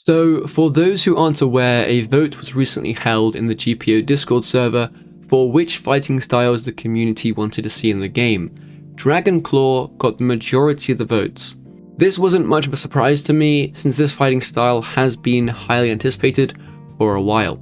So, for those who aren't aware, a vote was recently held in the GPO Discord server for which fighting styles the community wanted to see in the game. Dragon Claw got the majority of the votes. This wasn't much of a surprise to me, since this fighting style has been highly anticipated for a while.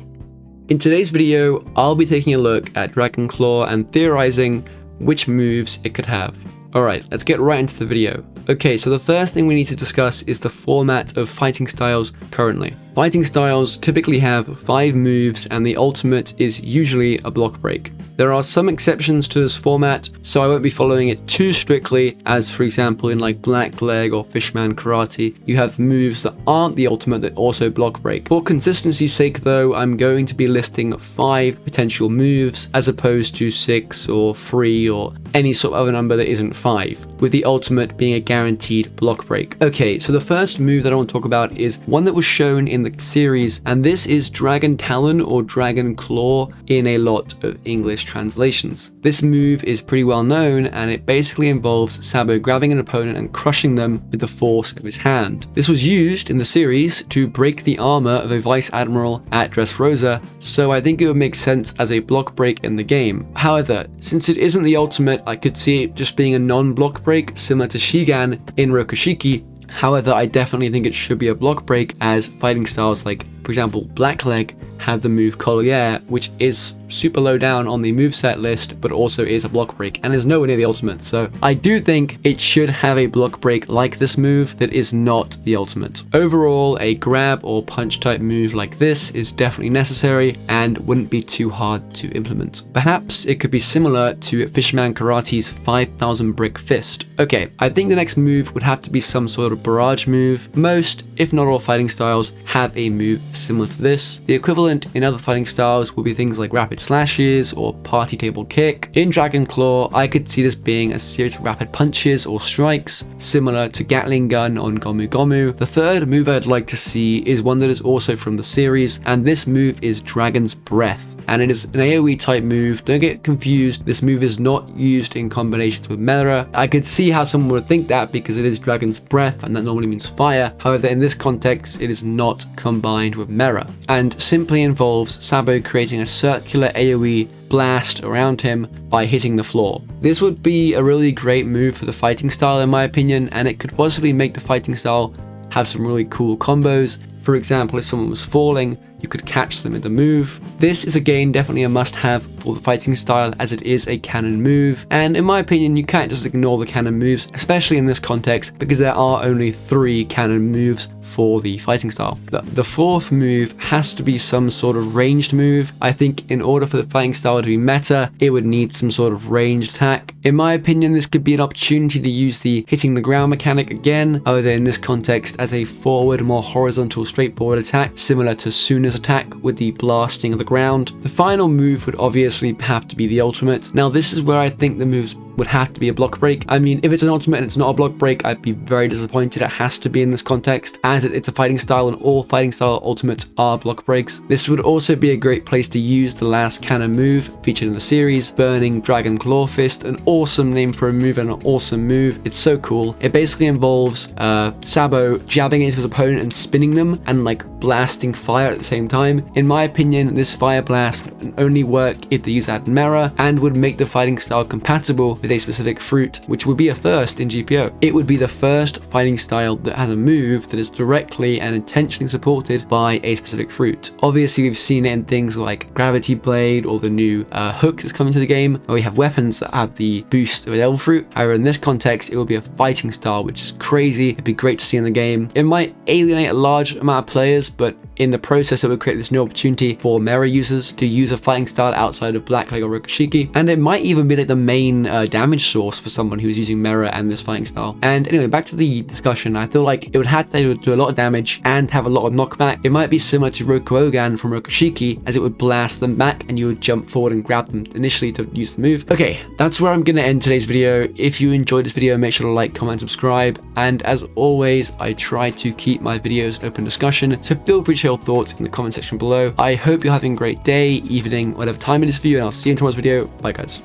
In today's video, I'll be taking a look at Dragon Claw and theorizing which moves it could have. Alright, let's get right into the video. Okay, so the first thing we need to discuss is the format of fighting styles currently. Fighting styles typically have 5 moves and the ultimate is usually a block break. There are some exceptions to this format, so I won't be following it too strictly, as for example in like Black Leg or Fishman Karate, you have moves that aren't the ultimate that also block break. For consistency's sake though, I'm going to be listing 5 potential moves as opposed to 6 or 3 or any sort of other number that isn't 5, with the ultimate being a guaranteed block break. Okay, so the first move that I want to talk about is one that was shown in the series, and this is Dragon Talon or Dragon Claw in a lot of English translations. This move is pretty well known, and it basically involves Sabo grabbing an opponent and crushing them with the force of his hand. This was used in the series to break the armor of a Vice Admiral at Dressrosa, so I think it would make sense as a block break in the game. However, since it isn't the ultimate, I could see it just being a non-block break similar to Shigan in Rokushiki. However, I definitely think it should be a block break, as fighting styles like, for example, Black Leg have the move Collier, which is super low down on the moveset list, but also is a block break and is nowhere near the ultimate. So I do think it should have a block break like this move that is not the ultimate. Overall, a grab or punch type move like this is definitely necessary and wouldn't be too hard to implement. Perhaps it could be similar to Fishman Karate's 5000 brick fist. Okay, I think the next move would have to be some sort of barrage move. Most, if not all, fighting styles have a move similar to this. The equivalent in other fighting styles will be things like rapid slashes or party table kick. In Dragon Claw, I could see this being a series of rapid punches or strikes, similar to Gatling Gun on Gomu Gomu. The third move I'd like to see is one that is also from the series, and this move is Dragon's Breath. And it is an AoE type move. Don't get confused, this move is not used in combinations with Mera. I could see how someone would think that because it is Dragon's Breath and that normally means fire. However, in this context, it is not combined with Mera, and simply involves Sabo creating a circular AoE blast around him by hitting the floor. This would be a really great move for the fighting style in my opinion, and it could possibly make the fighting style have some really cool combos. For example, if someone was falling, you could catch them in the move. This is again definitely a must-have for the fighting style, as it is a canon move, and in my opinion you can't just ignore the canon moves, especially in this context, because there are only 3 canon moves for the fighting style. The fourth move has to be some sort of ranged move. I think in order for the fighting style to be meta, it would need some sort of ranged attack. In my opinion, this could be an opportunity to use the hitting the ground mechanic again, however in this context as a forward, more horizontal, straightforward attack, similar to Suna's attack with the blasting of the ground. The final move would obviously have to be the ultimate. Now this is where I think the moves would have to be a block break. I mean, if it's an ultimate and it's not a block break, I'd be very disappointed. It has to be in this context, as it's a fighting style and all fighting style ultimates are block breaks. This would also be a great place to use the last canon move featured in the series, Burning Dragon Claw Fist, an awesome name for a move and an awesome move. It's so cool. It basically involves Sabo jabbing into his opponent and spinning them and like blasting fire at the same time. In my opinion, this fire blast would only work if the user had Mera and would make the fighting style compatible with a specific fruit, which would be a first in GPO. It would be the first fighting style that has a move that is directly and intentionally supported by a specific fruit. Obviously, we've seen it in things like Gravity Blade or the new hook that's coming to the game, where we have weapons that have the boost of a devil fruit. However, in this context, it will be a fighting style, which is crazy. It'd be great to see in the game. It might alienate a large amount of players, but in the process, it would create this new opportunity for Mera users to use a fighting style outside of Black Leg or Rokushiki, and it might even be like the main damage source for someone who's using Mera and this fighting style. And anyway, back to the discussion, I feel like it would have to do a lot of damage and have a lot of knockback. It might be similar to Rokuogan from Rokushiki, as it would blast them back and you would jump forward and grab them initially to use the move. Okay, that's where I'm gonna end today's video. If you enjoyed this video, make sure to like, comment, subscribe, and as always, I try to keep my videos open discussion, so feel free to share your thoughts in the comment section below. I hope you're having a great day, evening, whatever time it is for you, and I'll see you in tomorrow's video. Bye guys.